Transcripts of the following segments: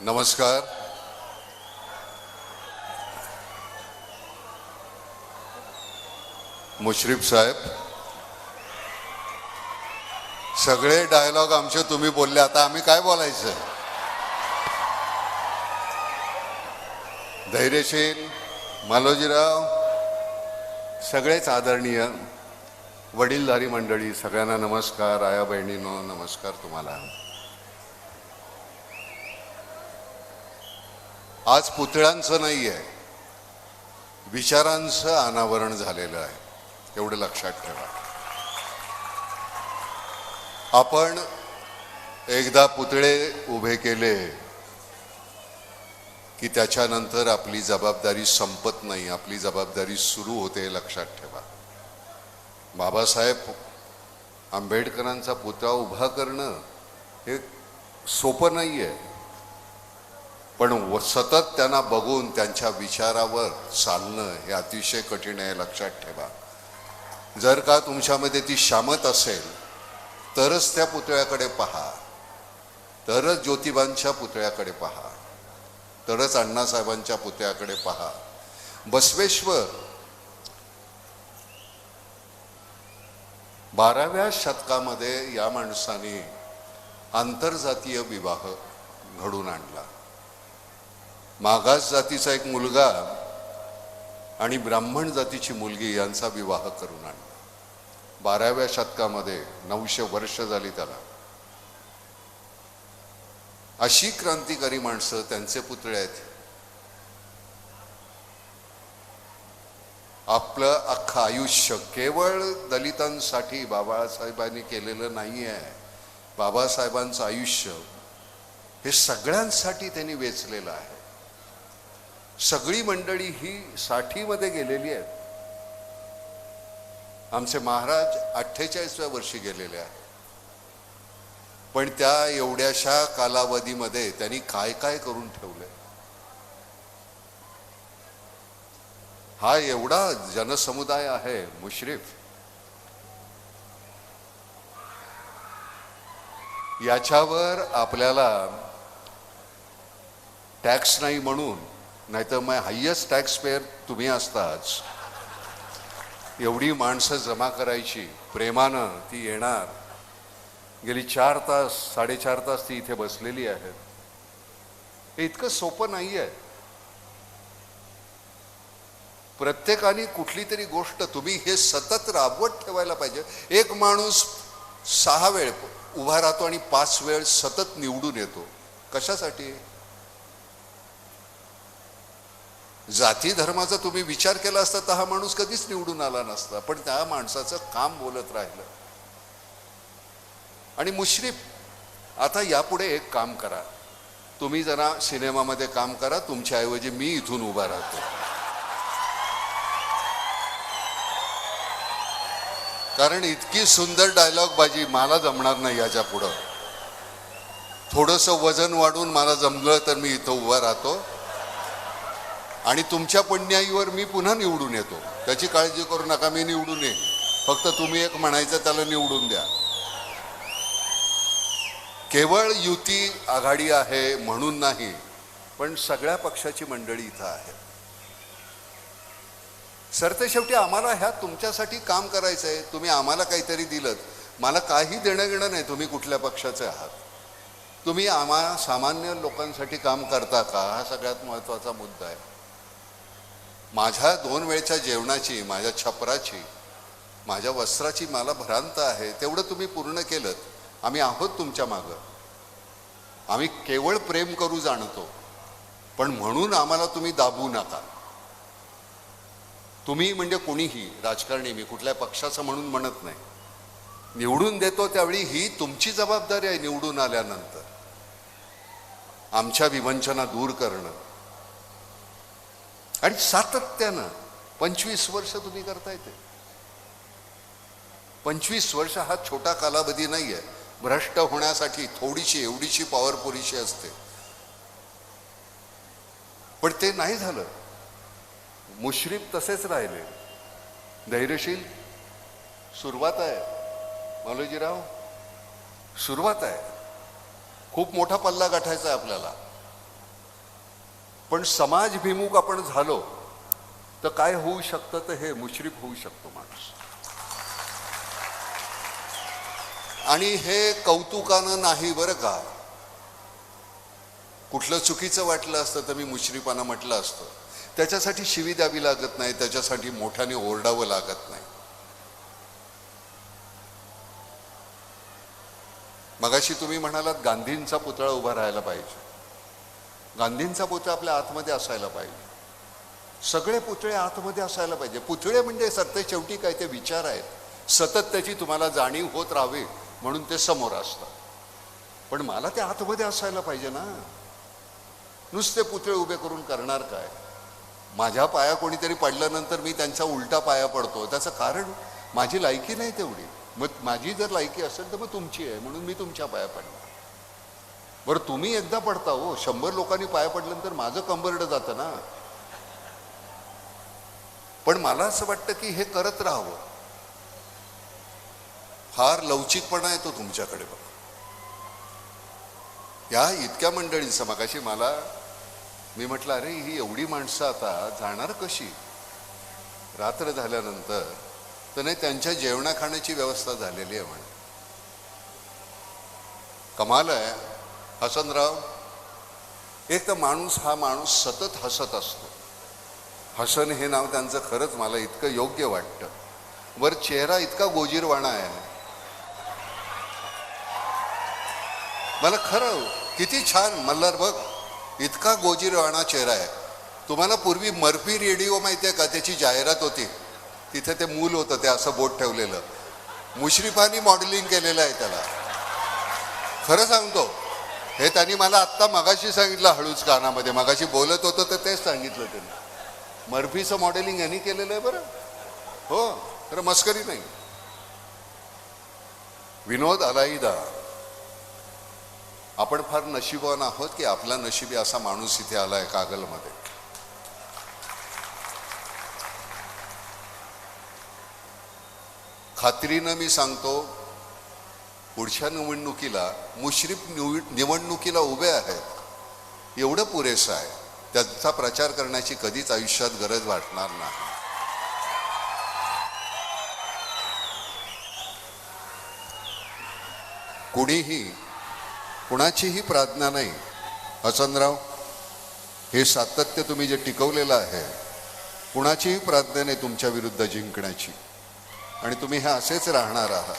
नमस्कार. मुश्रीफ साहेब, सगळे डायलॉग आमचे तुम्ही बोलले, आता आम्ही काय बोलायचं? धैर्यशील मालोजीराव, सगळेच आदरणीय वडीलधारी मंडळी, सगळ्यांना नमस्कार. आया बहिणींनो, नमस्कार तुम्हाला. आज पुतळ्यांचं नाही आहे, विचारांचं अनावरण झालेलं आहे, एवढं लक्षात ठेवा. आपण एकदा पुतळे उभे केले की त्याच्यानंतर आपली जबाबदारी संपत नाही, आपली जबाबदारी सुरू होते, हे लक्षात ठेवा. बाबासाहेब आंबेडकरांचा पुतळा उभा करणं हे सोपं नाही आहे, पण सतत त्यांना बघून त्यांच्या विचारावर चालणं हे अतिशय कठीण आहे, लक्षात ठेवा. जर का तुमच्यामध्ये ती शामत असेल तरच त्या पुतळ्याकडे पहा, तरच ज्योतिबांच्या पुतळ्याकडे पहा, तरच अण्णासाहेबांच्या पुतळ्याकडे पहा. बसवेश्वर 12व्या शतकामध्ये या माणसाने आंतरजातीय विवाह घडून आणला. मागास जातीचा एक मुलगा आणि ब्राह्मण जातीची मुलगी यांचा विवाह करून आणला. 12व्या शतकामध्ये, 900 वर्ष झाली त्याला. अशी क्रांतिकारी माणसं, त्यांचे पुतळे आहेत. आपलं अख्खं आयुष्य केवळ दलितांसाठी बाबासाहेबांनी केलेलं नाही आहे. बाबासाहेबांचं आयुष्य हे सगळ्यांसाठी त्यांनी वेचलेलं आहे. सगळी मंडळी ही 60मध्ये गेलेली आहेत. आमचे महाराज 48व्या वर्षी गेलेले आहेत. पण त्या एवढ्याशा कालावधीमध्ये त्यांनी काय काय करून ठेवले. हा एवढा जनसमुदाय आहे मुश्रीफ, याच्यावर आपल्याला टॅक्स नाही म्हणून, नाहीतर मग हायेस्ट टॅक्स पेअर तुम्ही असताच. एवढी माणसं जमा करायची, प्रेमानं ती येणार. गेली 4 तास 4.5 तास ती इथे बसलेली आहेत. हे इतकं सोपं नाही आहे. प्रत्येकाने कुठली तरी गोष्ट तुम्ही हे सतत राबवत ठेवायला पाहिजे. एक माणूस 6 वेळ उभा राहतो आणि 5 वेळ सतत निवडून येतो. कशासाठी? जाती धर्माचा तुम्ही विचार केला असता तर हा माणूस कधीच निवडून आला नसता. पण त्या माणसाचं काम बोलत राहिलं. आणि मुश्रीफ, आता यापुढे एक काम करा, तुम्ही जरा सिनेमामध्ये काम करा, तुमच्याऐवजी मी इथून उभा राहतो. कारण इतकी सुंदर डायलॉग बाजी मला जमणार नाही याच्या पुढं. थोडंसं वजन वाढून मला जमलं तर मी इथं उभा राहतो आणि तुमच्या पुण्याईवर मी पुन्हा निवडून येतो. त्याची काळजी करू नका, मी निवडून येईन. फक्त तुम्ही एक म्हणायचं, त्याला निवडून द्या. केवळ युती आघाडी आहे म्हणून नाही, पण सगळ्या पक्षाची मंडळी इथं आहे. सरतेशेवटी आम्हाला ह्या तुमच्यासाठी काम करायचं आहे. तुम्ही आम्हाला काहीतरी दिलं, मला काही देणं घेणं नाही तुम्ही कुठल्या पक्षाचे आहात. तुम्ही आम्हा सामान्य लोकांसाठी काम करता का, हा सगळ्यात महत्त्वाचा मुद्दा आहे. माझ्या 2 वेळच्या जेवणाची, माझ्या छपराची, माझ्या वस्त्राची मला भ्रांत आहे, तेवढं तुम्ही पूर्ण केलं. आम्ही आहोत तुमच्या मागं. आम्ही केवळ प्रेम करू जाणतो, पण म्हणून आम्हाला तुम्ही दाबू नका. तुम्ही म्हणजे कोणीही राजकारणी, मी कुठल्या पक्षाचं म्हणून म्हणत नाही. निवडून देतो त्यावेळी ही तुमची जबाबदारी आहे. निवडून आल्यानंतर आमच्या विवंचना दूर करणं. आणि सातत्यानं 25 वर्ष तुम्ही करताय ते. 25 वर्ष हा छोटा कालावधी नाही आहे. भ्रष्ट होण्यासाठी थोडीशी एवढीशी पॉवर पुरीशी असते, पण ते नाही झालं. मुश्रीफ तसेच राहिले. धैर्यशील, सुरुवात आहे मालोजीराव, सुरुवात आहे. खूप मोठा पल्ला गाठायचा आहे आपल्याला. पण समाजभिमुख आपण झालो तर काय होऊ शकतं, तर हे मुश्रीफ होऊ शकतो माणूस. आणि हे कौतुकानं नाही बरं का. कुठलं चुकीचं वाटलं असतं तर मी मुश्रीफानं म्हटलं असतं. त्याच्यासाठी शिवी द्यावी लागत नाही, त्याच्यासाठी मोठ्याने ओरडावं लागत नाही. मगाशी तुम्ही म्हणालात गांधींचा पुतळा उभा राहायला पाहिजे. गांधींचा पुतळा आपल्या आतमध्ये असायला पाहिजे. सगळे पुतळे आतमध्ये असायला पाहिजे. पुतळे म्हणजे सत्य शेवटी काय, ते विचार आहेत. सतत त्याची तुम्हाला जाणीव होत राहावी म्हणून ते समोर असतात. पण मला ते आतमध्ये असायला पाहिजे ना. नुसते पुतळे उभे करून करणार काय. माझ्या पाया कोणीतरी पडल्यानंतर मी त्यांचा उलटा पाया पडतो, त्याचं कारण माझी लायकी नाही तेवढी. मग माझी जर लायकी असेल तर मग तुमची आहे म्हणून मी तुमच्या पाया पडणार. बरं तुम्ही एकदा पडता हो, 100 लोकांनी पाया पडल्यानंतर माझं कंबरडं जातं ना. पण मला असं वाटतं की हे करत राहावं. फार लवचिकपणा येतो तुमच्याकडे बघा. या इतक्या मंडळींचं मगाशी मी म्हटलं अरे ही एवढी माणसं आता जाणार कशी रात्र झाल्यानंतर. तर नाही, त्यांच्या जेवणा खाण्याची व्यवस्था झालेली आहे म्हणे. कमाल आहे हसनराव. एक तर हा माणूस सतत हसत असतो. हसन हे नाव त्यांचं खरंच मला इतकं योग्य वाटतं. वर चेहरा इतका गोजीरवाणा आहे. मला खरं किती छान मल्हार बघ, इतका गोजीरवाणा चेहरा आहे. तुम्हाला पूर्वी मर्फी रेडिओ माहिती आहे का, त्याची जाहिरात होती. तिथे ते मूल होतं, ते असं बोट ठेवलेलं. मुश्रीफांनी मॉडेलिंग केलेलं आहे त्याला. खरं सांगतो, हे त्यांनी मला आत्ता मगाशी सांगितलं हळूच कानामध्ये. मगाशी बोलत होतं तर तेच सांगितलं त्यांनी. मर्फीचं मॉडेलिंग यांनी केलेलं आहे बरं. हो, खरं मस्करी नाही. विनोद अलाईदा, आपण फार नशिबवान आहोत की आपला नशिबी असा माणूस इथे आलाय कागलमध्ये. खात्रीनं मी सांगतो, पुढच्या निवडणुकीला मुश्रीफ निवडणुकीला उभे आहेत एवढं पुरेसं आहे. त्यांचा प्रचार करण्याची कधीच आयुष्यात गरज वाटणार नाही. कुणाचीही प्रार्थना नाही. हसनराव, हे सातत्य तुम्ही जे टिकवलेलं आहे, कुणाचीही प्रार्थना नाही तुमच्या विरुद्ध जिंकण्याची. आणि तुम्ही हे असेच राहणार आहात.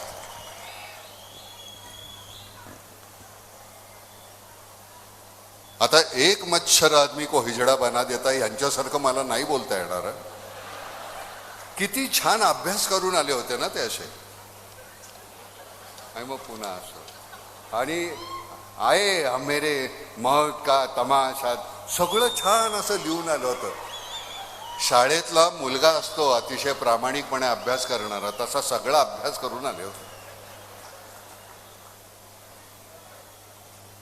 आता एक मच्छर आदमी को हिजडा बना देता, यांच्यासारखं मला नाही बोलता येणार. किती छान अभ्यास करून आले होते ना ते असे. आणि मग पुन्हा असं आणि आये मेरे मौत का तमाशा, सगळं छान असं लिहून आलं होतं. शाळेतला मुलगा असतो अतिशय प्रामाणिकपणे अभ्यास करणारा, तसा सगळा अभ्यास करून आले होते.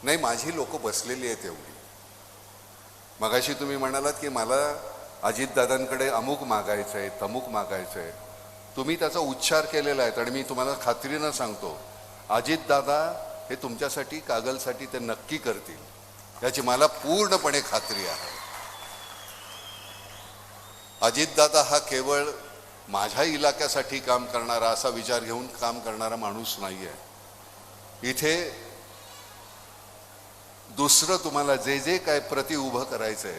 नाही, माझी लोक बसलेली आहेत एवढी. मगाशी तुम्ही म्हणालात की मला अजितदादांकडे अमुक मागायचंय, तमुक मागायचंय. तुम्ही त्याचा उच्चार केलेला आहे आणि मी तुम्हाला खात्रीनं सांगतो, अजितदादा हे तुमच्यासाठी, कागलसाठी ते नक्की करतील, याची मला पूर्णपणे खात्री आहे. अजितदादा हा केवळ माझ्या इलाक्यासाठी काम करणारा, असा विचार घेऊन काम करणारा माणूस नाही आहे. इथे दुसरं तुम्हाला जे जे काय प्रति उभं करायचंय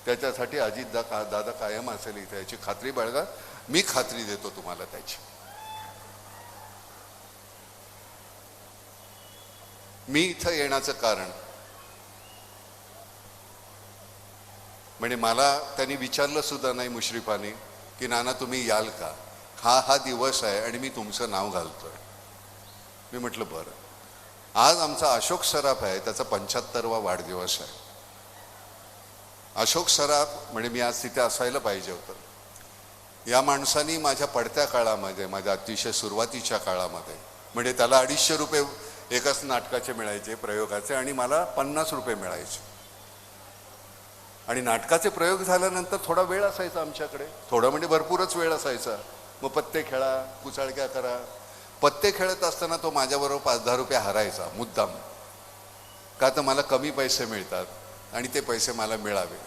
त्याच्यासाठी अजितदादा कायम असेल इथे, याची खात्री बाळगा. मी खात्री देतो तुम्हाला त्याची. मी इथं येण्याचं कारण म्हणजे मला त्यांनी विचारलं सुद्धा नाही मुश्रीफांनी की नाना तुम्ही याल का, हा दिवस आहे आणि मी तुमचं नाव घालतोय. मी म्हटलं बरं. आज आमचा अशोक सराफ आहे, त्याचा 75वा वाढदिवस आहे. अशोक सराफ म्हणजे मी आज तिथे असायला पाहिजे होतं. या माणसानी माझ्या पडत्या काळामध्ये, माझ्या अतिशय सुरुवातीच्या काळामध्ये, म्हणजे त्याला 250 रुपये एकाच नाटकाचे मिळायचे प्रयोगाचे आणि मला 50 रुपये मिळायचे. आणि नाटकाचे प्रयोग झाल्यानंतर थोडा वेळ असायचा आमच्याकडे, थोडा म्हणजे भरपूरच वेळ असायचा. मग पत्ते खेळा, कुचाळक्या करा. पत्ते खेळत असताना तो माझ्याबरोबर 5-10 रुपये हरायचा मुद्दाम, का तर मला कमी पैसे मिळतात आणि ते पैसे मला मिळावे.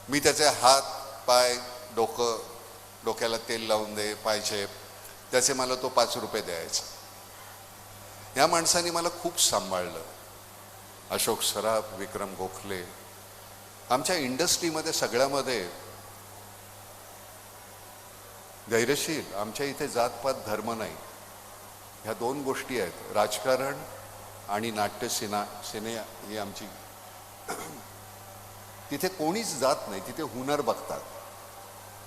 मी त्याचे हात पाय डोक्याला तेल लावून दे, पायचेप, त्याचे मला तो 5 रुपये द्यायचा. या माणसाने मला खूप सांभाळलं. अशोक सराफ, विक्रम गोखले, आमच्या इंडस्ट्रीमध्ये सगळ्यामध्ये धैर्यशील. आमच्या इथे जातपात धर्म नाही, ह्या 2 गोष्टी आहेत, राजकारण आणि सिने ही आमची. तिथे कोणीच जात नाही, तिथे हुनर बघतात.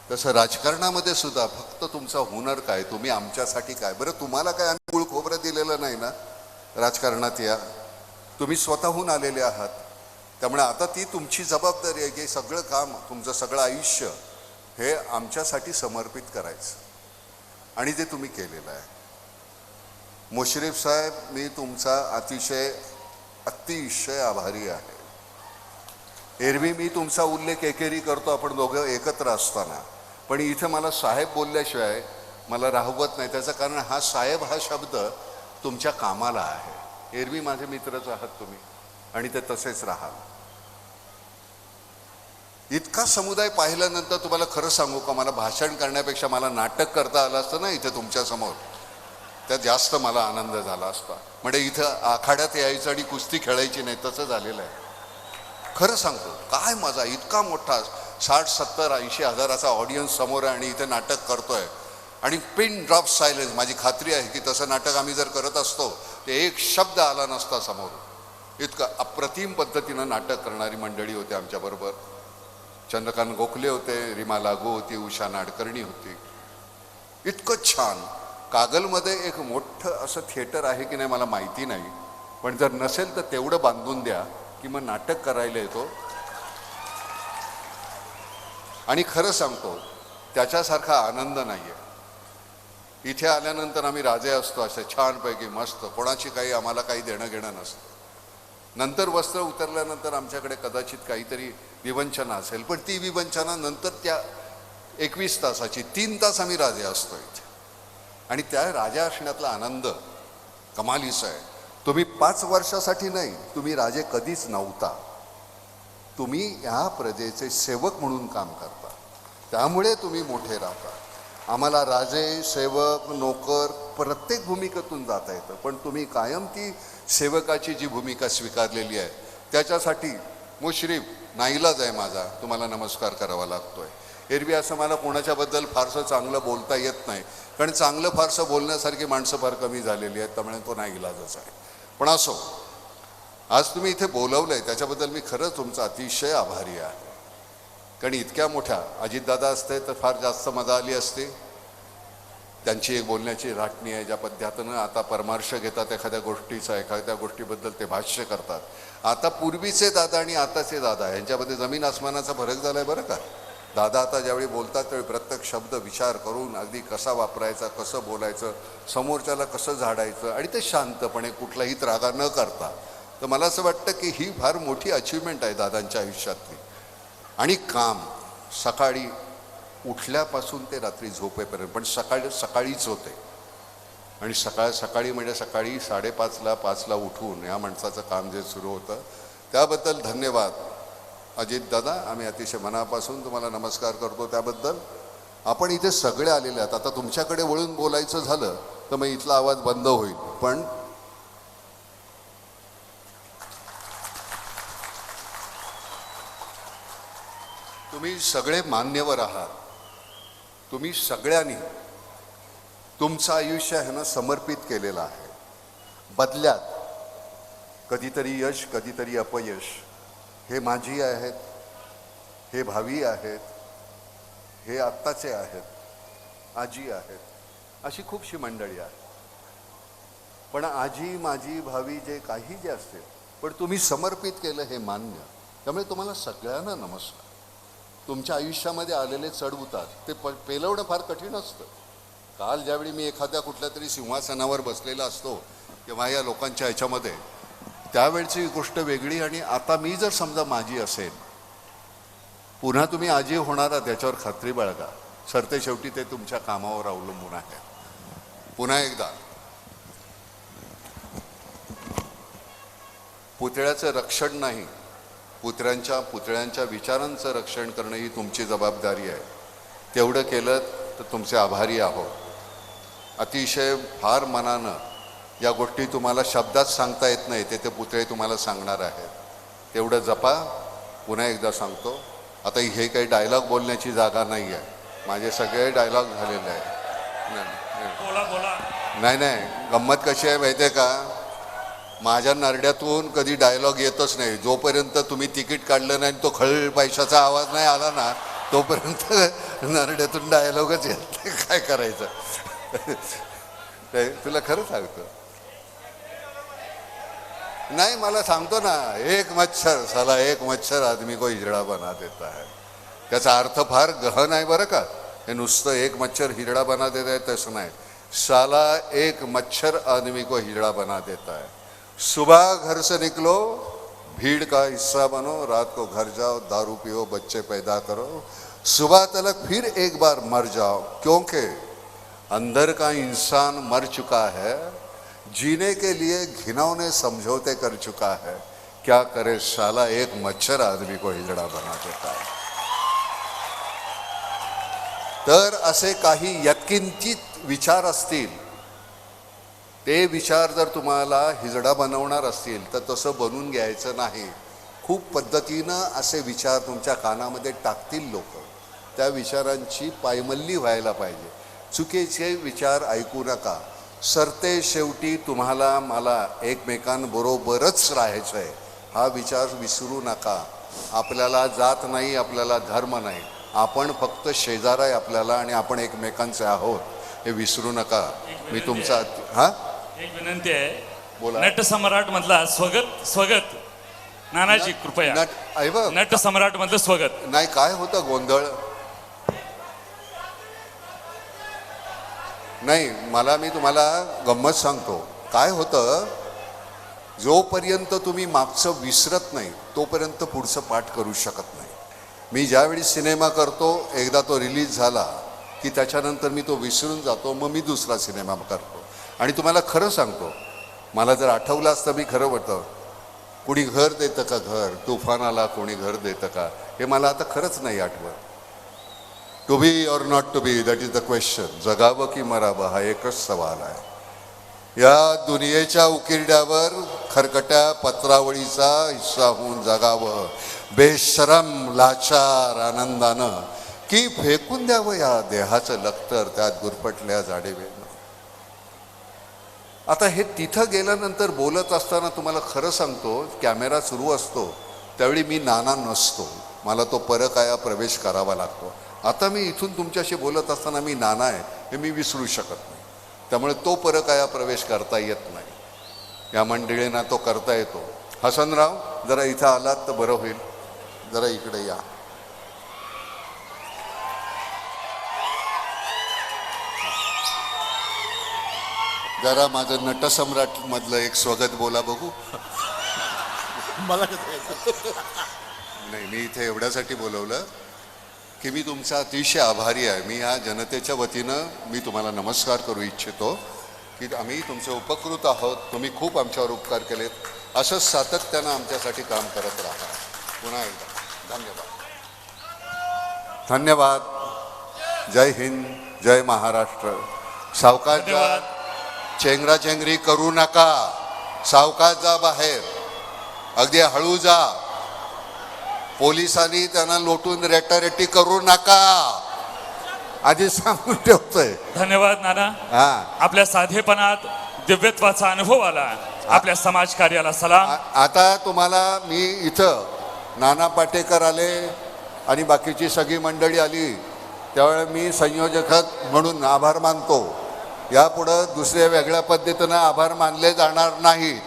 तसं राजकारणामध्ये सुद्धा फक्त तुमचा हुनर काय, तुम्ही आमच्यासाठी काय. बरं, तुम्हाला काय आम्ही गुळ खोबरं दिलेलं नाही ना राजकारणात. या तुम्ही स्वतःहून आलेले आहात. त्यामुळे आता ती तुमची जबाबदारी आहे की सगळं काम, तुमचं सगळं आयुष्य हे आमच्यासाठी समर्पित करायचं, आणि ते तुम्ही केलेलं आहे. मुश्रीफ साहेब, मी तुमचा अतिशय आभारी आहे. एरवी मी तुमचा उल्लेख एकेरी करतो, आपण दोघं एकत्र असताना, पण इथे मला साहेब बोलल्याशिवाय मला राहवत नाही. त्याचं कारण हा साहेब हा शब्द तुमच्या कामाला आहे. एरवी माझे मित्रच आहात तुम्ही, आणि ते तसेच राहाल. इतका समुदाय पाहिल्यानंतर तुम्हाला खरं सांगू का, मला भाषण करण्यापेक्षा मला नाटक करता आलं असतं ना इथे तुमच्यासमोर, त्यात जास्त मला आनंद झाला असता. म्हणजे इथं आखाड्यात यायचं आणि कुस्ती खेळायची नाही, तसं झालेलं आहे. खरं सांगतो, काय मजा. इतका मोठा 60, 70, 80 हजाराचा ऑडियन्स समोर आहे आणि इथे नाटक करतोय, आणि पिन ड्रॉप सायलेन्स. माझी खात्री आहे की तसं नाटक आम्ही जर करत असतो ते एक शब्द आला नसता समोर. इतकं अप्रतिम पद्धतीनं नाटक करणारी मंडळी होती आमच्याबरोबर. चंद्रकांत गोखले होते, रीमा लागू होती, उषा नाडकर्णी होती. इतकं छान. कागलमध्ये एक मोठं असं थिएटर आहे की नाही मला माहिती नाही, पण जर नसेल तर तेवढं बांधून द्या की मग नाटक करायला येतो. आणि खरं सांगतो, त्याच्यासारखा आनंद नाही आहे. इथे आल्यानंतर आम्ही राजे असतो असे छानपैकी मस्त, कोणाची काही आम्हाला काही देणं घेणं नसतं. नंतर वस्त्र उतरल्यानंतर आमच्याकडे कदाचित काहीतरी विवंचना असेल, पण ती विवंचना नंतर त्या 21 तासाची 3 तास आम्ही राजे असतो इथे. आणि त्या राजा असण्यातला आनंद कमालीचा आहे. तुम्ही 5 वर्षासाठी नाही, तुम्ही राजे कधीच नव्हता. तुम्ही ह्या प्रजेचे सेवक म्हणून काम करता, त्यामुळे तुम्ही मोठे राहता. आम्हाला राजे, सेवक, नोकर प्रत्येक भूमिकेतून जाता येतं, पण तुम्ही कायम ती सेवकाची जी भूमिका स्वीकारलेली आहे त्याच्यासाठी मुश्रीफ नाईलाज आहे माझा, तुम्हाला नमस्कार करावा लागतोय. एरवी असं मला कोणाच्याबद्दल फारसं चांगलं बोलता येत नाही, कारण चांगलं फारसं बोलण्यासारखी माणसं फार कमी झालेली आहेत, त्यामुळे तो नाईलाजच आहे. पण असो, आज तुम्ही इथे बोलवलंय त्याच्याबद्दल मी खरंच तुमचा अतिशय आभारी आहे. कारण इतक्या मोठ्या अजितदादा असते तर फार जास्त मजा आली असते. त्यांची एक बोलण्याची राटणी आहे, ज्या पद्धतीनं आता परामर्श घेतात एखाद्या गोष्टीचा, एखाद्या गोष्टीबद्दल ते भाष्य करतात. आता पूर्वीचे दादा आणि आताचे दादा यांच्यामध्ये जमीन आसमानाचा फरक झाला आहे बरं का. दादा आता ज्यावेळी बोलतात त्यावेळी प्रत्येक शब्द विचार करून अगदी कसा वापरायचा, कसं बोलायचं, समोरच्याला कसं झाडायचं, आणि ते शांतपणे कुठलाही त्रागा न करता. तर मला असं वाटतं की ही फार मोठी अचिव्हमेंट आहे दादांच्या आयुष्यातली. आणि काम सकाळी उठल्यापासून ते रात्री झोपेपर्यंत, पण सकाळीच होते. आणि सकाळी म्हणजे सकाळी 5:30ला 5ला उठून या माणसाचं काम जे सुरू होतं त्याबद्दल धन्यवाद अजितदादा. आम्ही अतिशय मनापासून तुम्हाला नमस्कार करतो त्याबद्दल. आपण इथे सगळे आलेले आहात. आता तुमच्याकडे वळून बोलायचं झालं तर मग इथला आवाज बंद होईल, पण तुम्ही सगळे मान्यवर आहात. तुम्ही सगळ्यांनी तुमचं आयुष्य ह्यानं समर्पित केलेलं आहे. बदल्यात कधीतरी यश, कधीतरी अपयश. हे माझी आहेत, हे भावी आहेत, हे आत्ताचे आहेत, आजी आहेत, अशी खूपशी मंडळी आहेत. पण आजी, माझी, भावी जे काही जे असते, पण तुम्ही समर्पित केलं हे मान्य. त्यामुळे तुम्हाला सगळ्यांना नमस्कार. तुमच्या आयुष्यामध्ये आलेले चढउतार ते पेलवणं फार कठीण असतं. काल ज्यावेळी मी एखाद्या कुठल्या तरी सिंहासनावर बसलेला असतो किंवा या लोकांच्या ह्याच्यामध्ये, त्यावेळची गोष्ट वेगळी. आणि आता मी जर समजा माझी असेल, पुन्हा तुम्ही आजी होणार आहात याच्यावर खात्री बाळगा. सरते शेवटी ते तुमच्या कामावर अवलंबून आहे. पुन्हा एकदा पुतळ्याचं रक्षण नाही पुतळ्यांच्या विचारांचं रक्षण करणं ही तुमची जबाबदारी आहे. तेवढं केलं तर तुमचे आभारी आहोत. अतिशय फार मनानं या गोष्टी तुम्हाला शब्दात सांगता येत नाही, ते पुतळे तुम्हाला सांगणार आहेत. तेवढं जपा. पुन्हा एकदा सांगतो, आता हे काही डायलॉग बोलण्याची जागा नाही आहे. माझे सगळे डायलॉग झालेले आहे. नाही, गंमत कशी आहे माहिती आहे का, माझ्या नरड्यातून कधी डायलॉग येतच नाही. जोपर्यंत तुम्ही तिकीट काढलं नाही, तो खळ पैशाचा आवाज नाही आला ना, तोपर्यंत नरड्यातून डायलॉगच येत नाही. काय करायचं. तुला खरं सांगतो. नाही, मला सांगतो ना, एक मच्छर आदमी को हिजड़ा बना देता है. त्याचा अर्थ फार गहन आहे बरं का. हे नुसतं एक मच्छर हिजड़ा बना देता है तसं नाही. साला एक मच्छर आदमी को हिजड़ा बना देता है. सुबह घर से निकलो, भीड़ का हिस्सा बनो, रात को घर जाओ, दारू पियो, बच्चे पैदा करो, सुबह तलक फिर एक बार मर जाओ, क्योंकि अंदर का इंसान मर चुका है, जीने के लिए घिनौने समझौते कर चुका है. क्या करे साला, एक मच्छर आदमी को हिजड़ा बना देता है. तर असे काही यत्किंचित विचार असतील, ते विचार जर तुम्हाला हिजडा बनवणार असतील तर तसं बनवून घ्यायचं नाही. खूप पद्धतीनं असे विचार तुमच्या कानामध्ये टाकतील लोक. त्या विचारांची पायमल्ली व्हायला पाहिजे. चुकीचे विचार ऐकू नका. सरते शेवटी तुम्हाला मला एकमेकांबरोबरच राहायचं आहे, हा विचार विसरू नका. आपल्याला जात नाही, आपल्याला धर्म नाही, आपण फक्त शेजार आहे आपल्याला, आणि आपण एकमेकांचे आहोत, हे विसरू नका. मी तुमचा एक विनंती आहे. बोला. नट सम्राट मधला स्वगत नानाजी कृपया. नट सम्राट मधलं स्वगत नाही. काय होतं गोंधळ. नाही, मी तुम्हाला गंमत सांगतो. काय होतं, जोपर्यंत तुम्ही मागचं विसरत नाही तोपर्यंत पुढचं पाठ करू शकत नाही. मी ज्यावेळी सिनेमा करतो, एकदा तो रिलीज झाला की त्याच्यानंतर मी तो विसरून जातो, मग मी दुसरा सिनेमा करतो. आणि तुम्हाला खरं सांगतो, मला जर आठवलं असतं, मी खरं वाटतं, कुणी घर देतं का घर, तुफान आला कोणी घर देतं का, हे मला आता खरंच नाही आठवत. To be or not to be, that is the question. जगावं की मरावं हा एकच सवाल आहे. या दुनियेच्या उकिरड्यावर खरकट्या पत्रावळीचा हिस्सा होऊन जगावं, बेशरम लाचार आनंदानं, की फेकून द्यावं या देहाचं लखतर त्यात गुरफटल्या जाडेवेनं. आता हे तिथं गेल्यानंतर बोलत असताना तुम्हाला खरं सांगतो, कॅमेरा सुरू असतो त्यावेळी मी नाना नसतो, मला तो परकाया प्रवेश करावा लागतो. आता मी इथून तुमच्याशी बोलत असताना मी नाना आहे हे मी विसरू शकत नाही. त्यामुळे तो परकाया प्रवेश करता येत नाही. या मंडळींना तो करता येतो. हसनराव, जरा इथं आलात तर बरं होईल. जरा इकडे या. जरा माझं नटसम्राट मधलं एक स्वगत बोला बघू. मला नाही, मी इथे एवढ्यासाठी बोलवलं की मी तुमचा अतिशय आभारी आहे. मी या जनतेच्या वतीनं मी तुम्हाला नमस्कार करू इच्छितो की आम्ही तुमचे उपकृत आहोत. तुम्ही खूप आमच्यावर उपकार केलेत. असंच सातत्यानं आमच्यासाठी काम करत राहा. पुन्हा एकदा धन्यवाद. जय हिंद, जय महाराष्ट्र. सावकाश जा, चेंगराचेंगरी करू नका. सावकाश जा बाहेर, अगदी हळू जा. पोलिसांनी त्यांना लोटून रेटारेटी करू नका, आधी सांगून ठेवतोय. धन्यवाद नाना. आपल्या साधेपणात दिव्यत्वाचा अनुभव आला. आपल्या समाज कार्याला सलाम. आता तुम्हाला मी इथं नाना पाटेकर आले आणि बाकीची सगळी मंडळी आली, त्यावेळेला मी संयोजक म्हणून आभार मानतो. यापुढं दुसऱ्या वेगळ्या पद्धतीनं आभार मानले जाणार नाहीत.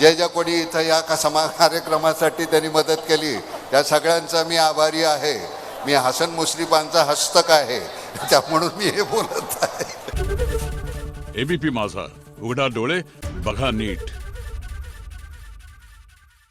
जे ज्या कोणी इथं या कार्यक्रमासाठी त्यांनी मदत केली त्या सगळ्यांचा मी आभारी आहे. मी हसन मुश्रीफांचा हस्तक आहे, त्या म्हणून मी हे बोलत आहे. एबीपी माझा, उघडा डोळे बघा नीट.